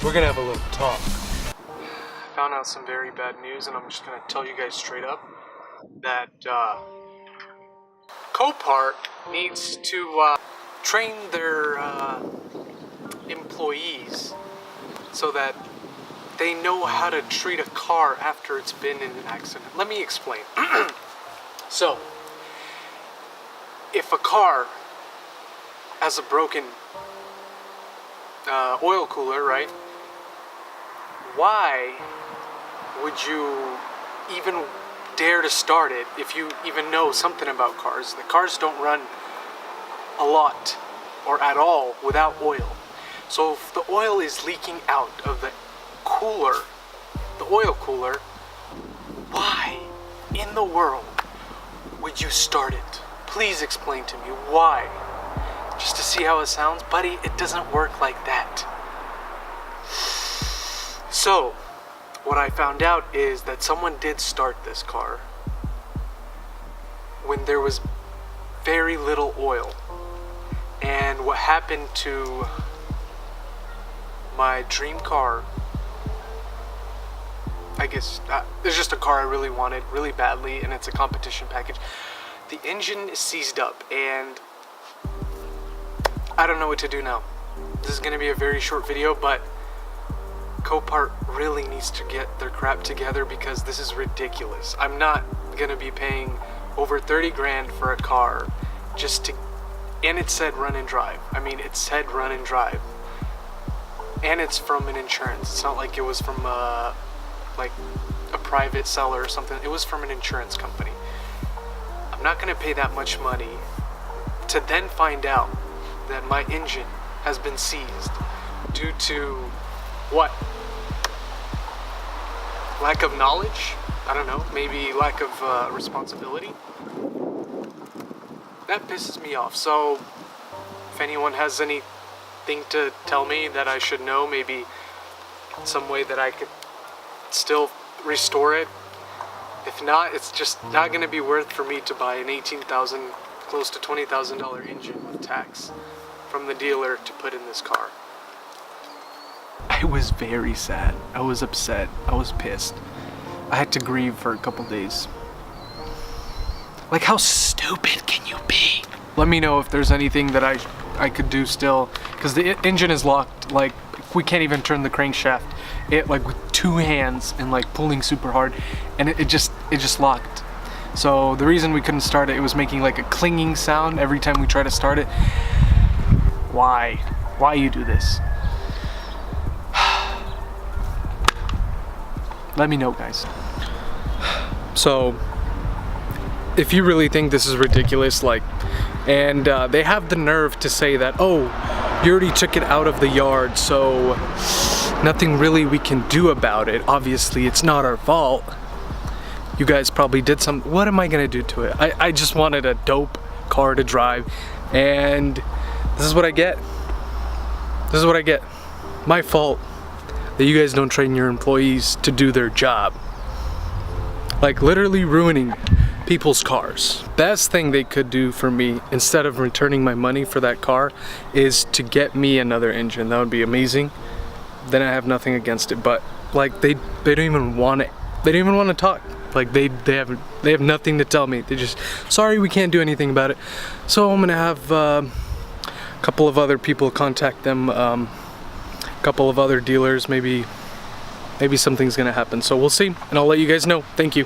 We're gonna have a little talk. Found out some very bad news, and I'm just gonna tell you guys straight up that Copart needs to train their employees so that they know how to treat a car after it's been in an accident. Let me explain. So, if a car has a broken oil cooler, right? Why would you even dare to start it if you even know something about cars? The cars don't run a lot or at all without oil. So if the oil is leaking out of the cooler, the oil cooler, why in the world would you start it? Please explain to me why. Just to see how it sounds? Buddy, it doesn't work like that. So, what I found out is that someone did start this car when there was very little oil. And what happened to my dream car, I guess, there's just a car I really wanted really badly, and it's a competition package. The engine is seized up, and I don't know what to do now. This is going to be a very short video, but Copart really needs to get their crap together because this is ridiculous. I'm not going to be paying over 30 grand for a car just to, and it said run and drive. I mean, it said run and drive. And it's from an insurance. It's not like it was from like a private seller or something. It was from an insurance company. I'm not going to pay that much money to then find out that my engine has been seized due to what? Lack of knowledge? I don't know, maybe lack of responsibility? That pisses me off. So if anyone has anything to tell me that I should know, maybe some way that I could still restore it. If not, it's just not going to be worth for me to buy an $18,000, close to $20,000 engine with tax from the dealer to put in this car. I was very sad. I was upset. I was pissed. I had to grieve for a couple days. Like, how stupid can you be? Let me know if there's anything that I could do still, because the engine is locked. Like, we can't even turn the crankshaft. It like with two hands and like pulling super hard, and it just locked. So the reason we couldn't start it, it was making like a clinging sound every time we try to start it. Why you do this? Let me know, guys. So if you really think this is ridiculous, like, and they have the nerve to say that, oh, you already took it out of the yard, so nothing really we can do about it. Obviously, it's not our fault. You guys probably did something. What am I gonna do to it? I just wanted a dope car to drive, and this is what I get. This is what I get. My fault that you guys don't train your employees to do their job. Like, literally ruining people's cars. Best thing they could do for me, instead of returning my money for that car, is to get me another engine. That would be amazing. Then I have nothing against it. But like, they don't even want it. They don't even want to talk. Like, they have nothing to tell me. They just, sorry, we can't do anything about it. So I'm gonna have a couple of other people contact them. Couple of other dealers, maybe something's gonna happen, so we'll see, and I'll let you guys know. Thank you.